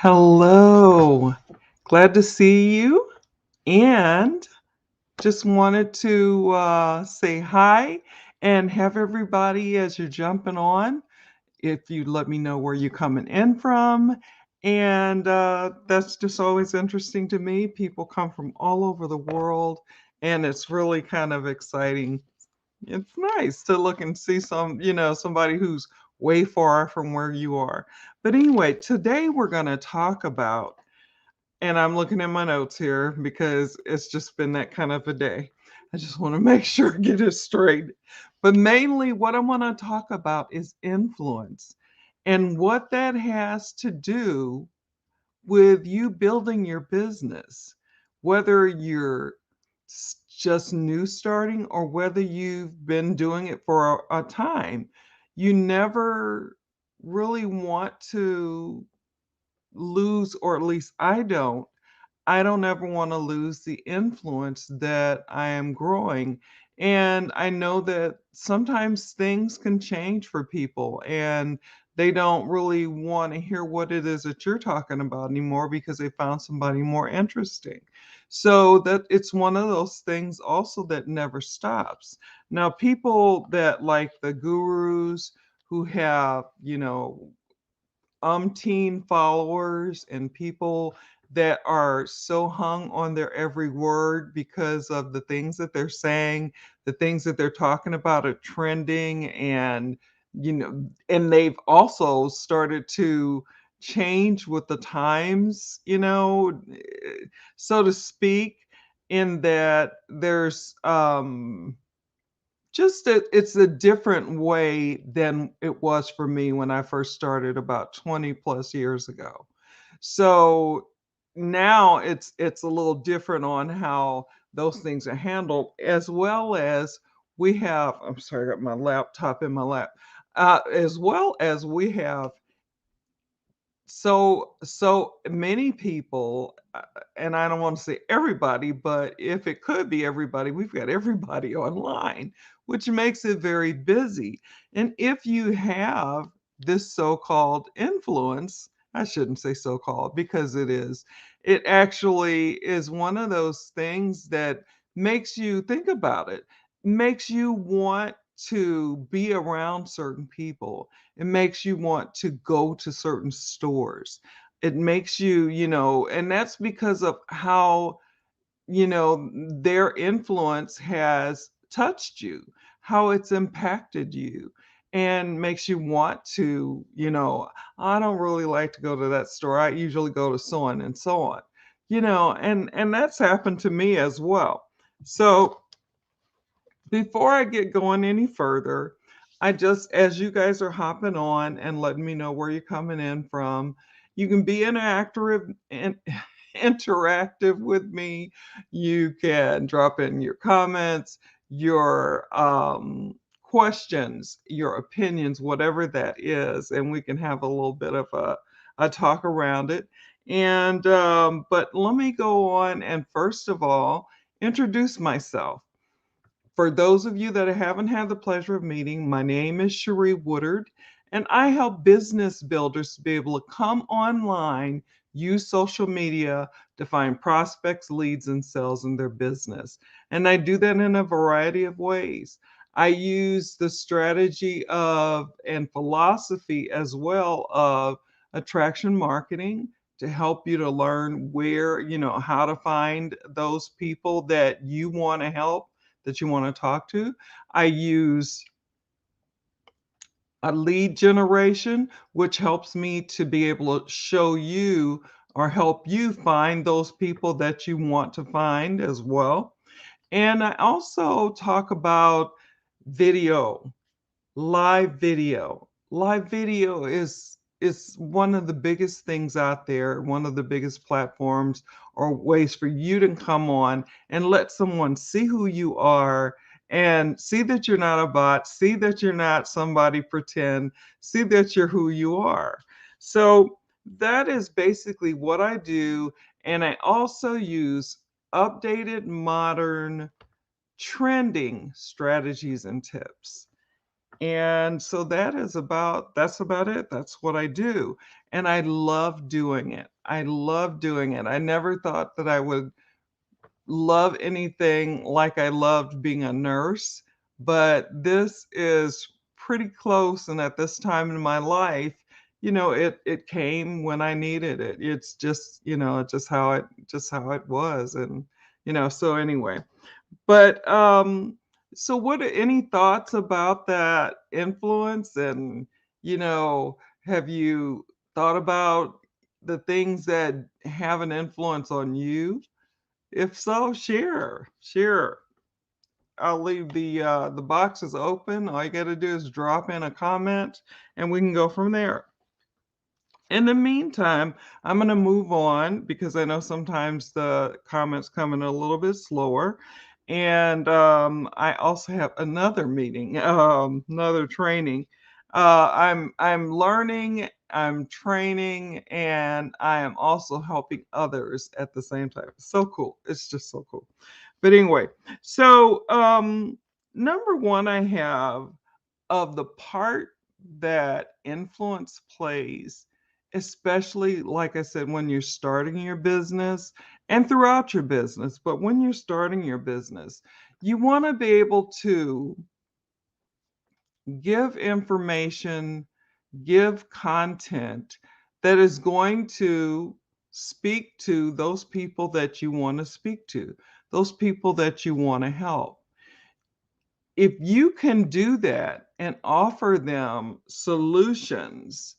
Hello. Glad to see you. And just wanted to say hi and have everybody as you're jumping on. If you let me know where you're coming in from. And that's just always interesting to me. People come from all over the world, and it's really kind of exciting. It's nice to look and see somebody who's way far from where you are. But anyway, today we're going to talk about, and I'm looking at my notes here because it's just been that kind of a day. I just want to make sure I get it straight. But mainly, what I want to talk about is influence and what that has to do with you building your business, whether you're just new starting or whether you've been doing it for a time. You never really want to lose, or at least I don't ever want to lose the influence that I am growing. And I know that sometimes things can change for people and they don't really want to hear what it is that you're talking about anymore because they found somebody more interesting. So that it's one of those things also that never stops. Now, people that like the gurus who have, umpteen followers and people that are so hung on their every word because of the things that they're saying, the things that they're talking about are trending, and they've also started to change with the times, so to speak, in that there's just that it's a different way than it was for me when I first started about 20 plus years ago. So now it's a little different on how those things are handled, as well as we have, I'm sorry, I got my laptop in my lap. As well as we have so many people, and I don't want to say everybody, but if it could be everybody, we've got everybody online, which makes it very busy. And if you have this so-called influence, I shouldn't say so-called because it actually is one of those things that makes you think about it, makes you want to be around certain people. It makes you want to go to certain stores. It makes you, and that's because of how, their influence has touched you, how it's impacted you, and makes you want to, I don't really like to go to that store. I usually go to so on and so on, and that's happened to me as well. So before I get going any further, I just, as you guys are hopping on and letting me know where you're coming in from, you can be interactive and interactive with me. You can drop in your comments, your questions, your opinions, whatever that is, and we can have a little bit of a talk around it. And but let me go on and first of all introduce myself. For those of you that I haven't had the pleasure of meeting, my name is Cherie Woodard, and I help business builders to be able to come online, use social media to find prospects, leads, and sales in their business. And I do that in a variety of ways. I use the strategy of and philosophy as well of attraction marketing to help you to learn where, how to find those people that you want to help, that you want to talk to. I use a lead generation, which helps me to be able to show you or help you find those people that you want to find as well. And I also talk about video, live video. Live video is one of the biggest things out there, one of the biggest platforms or ways for you to come on and let someone see who you are and see that you're not a bot, see that you're not somebody pretend, see that you're who you are. So that is basically what I do. And I also use updated, modern, trending strategies and tips. And so that's about it. That's what I do. And I love doing it. I love doing it. I never thought that I would love anything like I loved being a nurse, but this is pretty close, and at this time in my life, it came when I needed it. It's just, just how it was, and, so anyway. But, so what are any thoughts about that influence? And, have you thought about the things that have an influence on you? If so, share, share. I'll leave the boxes open. All you gotta do is drop in a comment, and we can go from there. In the meantime, I'm gonna move on because I know sometimes the comments come in a little bit slower. And I also have another meeting, another training. I'm learning, I'm training, and I am also helping others at the same time. So cool. It's just so cool. But anyway, so number one, I have of the part that influence plays, especially, like I said, when you're starting your business and throughout your business, but when you're starting your business, you want to be able to give information, give content that is going to speak to those people that you want to speak to, those people that you want to help. If you can do that and offer them solutions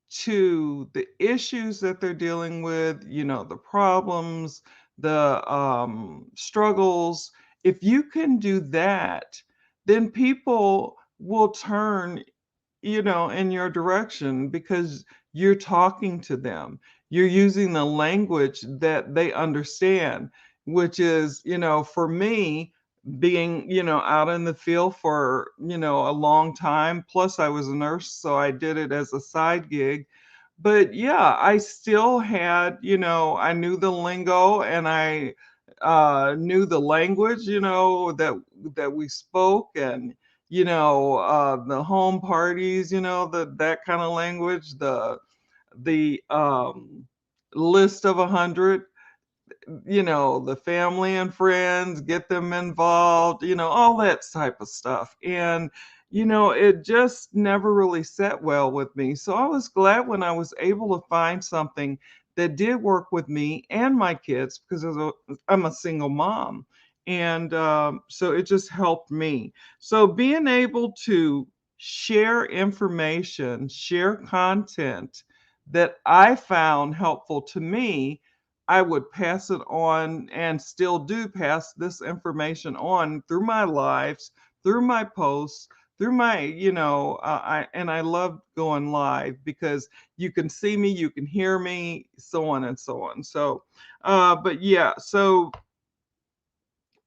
to the issues that they're dealing with, the problems, the struggles, if you can do that, then people will turn, in your direction because you're talking to them. You're using the language that they understand, which is, for me, being, out in the field for, a long time. Plus, I was a nurse, so I did it as a side gig. But yeah, I still had, I knew the lingo, and I knew the language, that we spoke. And the home parties, that kind of language, the list of 100, the family and friends, get them involved, all that type of stuff. And, it just never really set well with me. So I was glad when I was able to find something that did work with me and my kids because I'm a single mom. And so it just helped me. So being able to share information, share content that I found helpful to me, I would pass it on and still do pass this information on through my lives, through my posts, through my, I love going live because you can see me, you can hear me, so on and so on. So, but yeah, so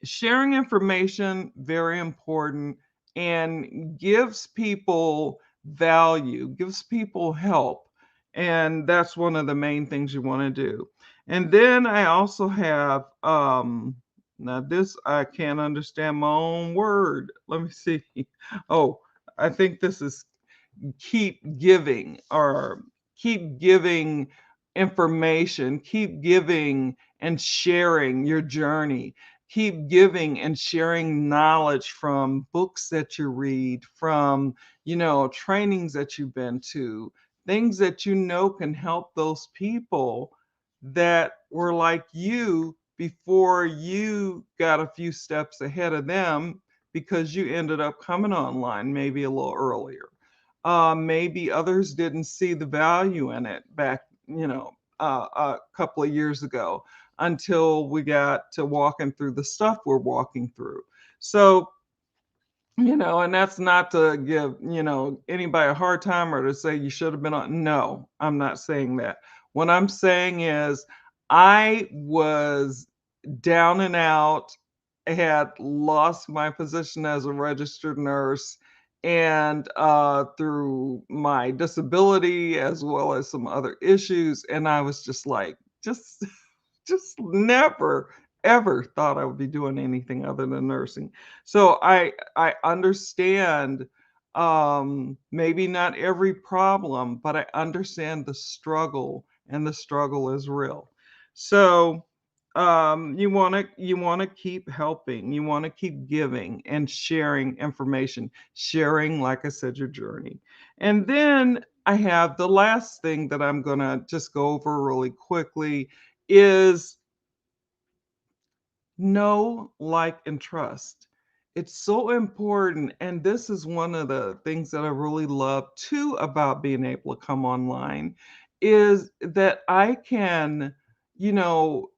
sharing information, very important, and gives people value, gives people help. And that's one of the main things you want to do. And then I also have, now this, I can't understand my own word. Let me see. Oh, I think this is keep giving, or keep giving information, keep giving and sharing your journey, keep giving and sharing knowledge from books that you read, from, trainings that you've been to, things that can help those people that were like you before you got a few steps ahead of them because you ended up coming online maybe a little earlier. Maybe others didn't see the value in it back, a couple of years ago until we got to walking through the stuff we're walking through. So, and that's not to give, anybody a hard time or to say you should have been on. No, I'm not saying that. What I'm saying is I was down and out, had lost my position as a registered nurse, and through my disability as well as some other issues, and I was just like, just just never ever thought I would be doing anything other than nursing. So I understand maybe not every problem, but I understand the struggle, and the struggle is real. So you want to keep helping, you want to keep giving and sharing information, sharing, like I said, your journey. And then I have the last thing that I'm going to just go over really quickly is know, like, and trust. It's so important. And this is one of the things that I really love too about being able to come online is that I can, you know,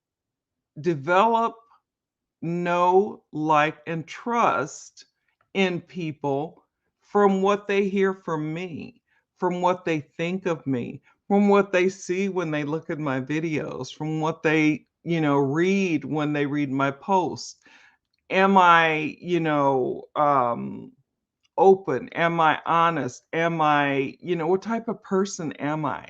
develop, know, like, and trust in people from what they hear from me, from what they think of me, from what they see when they look at my videos, from what they, read when they read my posts. Am I, open? Am I honest? Am I, what type of person am I?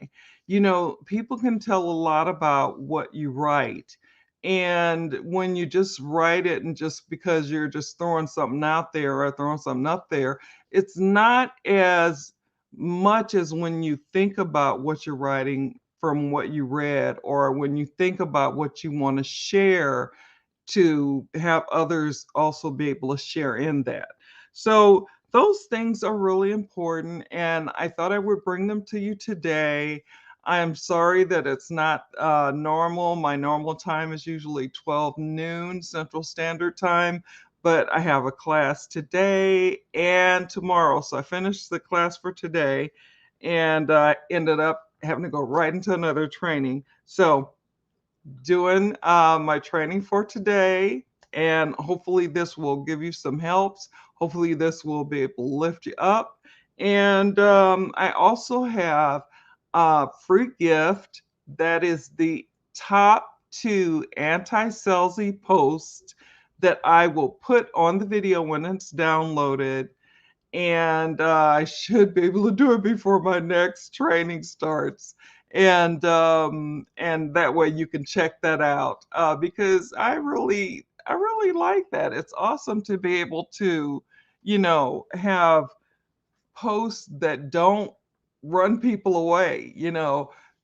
People can tell a lot about what you write. And when you just write it and just because you're just throwing something out there or throwing something up there, it's not as much as when you think about what you're writing from what you read, or when you think about what you want to share to have others also be able to share in that. So those things are really important, and I thought I would bring them to you today. I am sorry that it's not normal. My normal time is usually 12 noon Central Standard Time, but I have a class today and tomorrow. So I finished the class for today and ended up having to go right into another training. So doing my training for today, and hopefully this will give you some helps. Hopefully this will be able to lift you up. And I also have a free gift that is the top 2 anti-salesy posts that I will put on the video when it's downloaded, and I should be able to do it before my next training starts. And that way you can check that out because I really like that. It's awesome to be able to, have posts that don't run people away,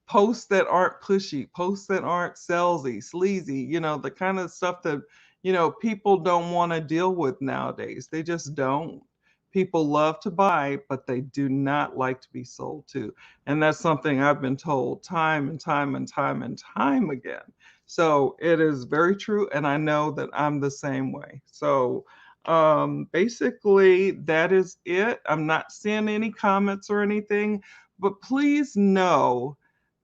posts that aren't pushy, posts that aren't salesy, sleazy, the kind of stuff that, people don't want to deal with nowadays. They just don't. People love to buy, but they do not like to be sold to. And that's something I've been told time and time and time and time again. So it is very true. And I know that I'm the same way. So basically, that is it. I'm not seeing any comments or anything, but please know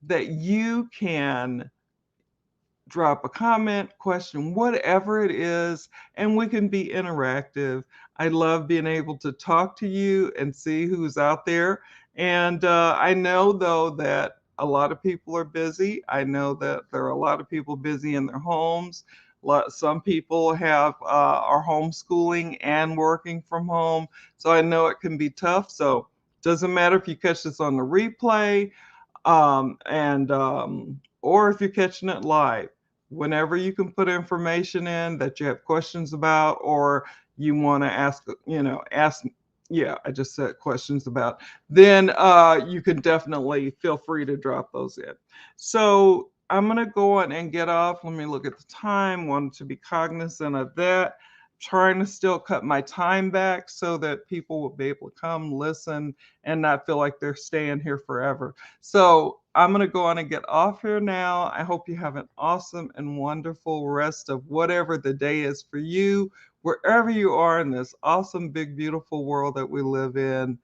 that you can drop a comment, question, whatever it is, and we can be interactive. I love being able to talk to you and see who's out there. And I know, though, that a lot of people are busy. I know that there are a lot of people busy in their homes. Some people are homeschooling and working from home. So I know it can be tough. So doesn't matter if you catch this on the replay and or if you're catching it live, whenever you can put information in that you have questions about, or you want to ask, yeah, I just said questions about, then you can definitely feel free to drop those in. So I'm going to go on and get off. Let me look at the time. Wanted to be cognizant of that. Trying to still cut my time back so that people will be able to come listen and not feel like they're staying here forever. So I'm going to go on and get off here now. I hope you have an awesome and wonderful rest of whatever the day is for you, wherever you are in this awesome, big, beautiful world that we live in.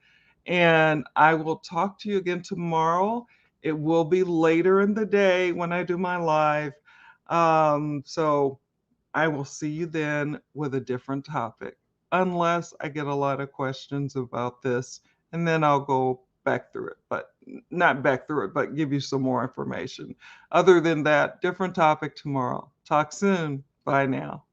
And I will talk to you again tomorrow. It will be later in the day when I do my live. So I will see you then with a different topic, unless I get a lot of questions about this, and then I'll go back through it, but not back through it, but give you some more information. Other than that, different topic tomorrow. Talk soon. Bye now.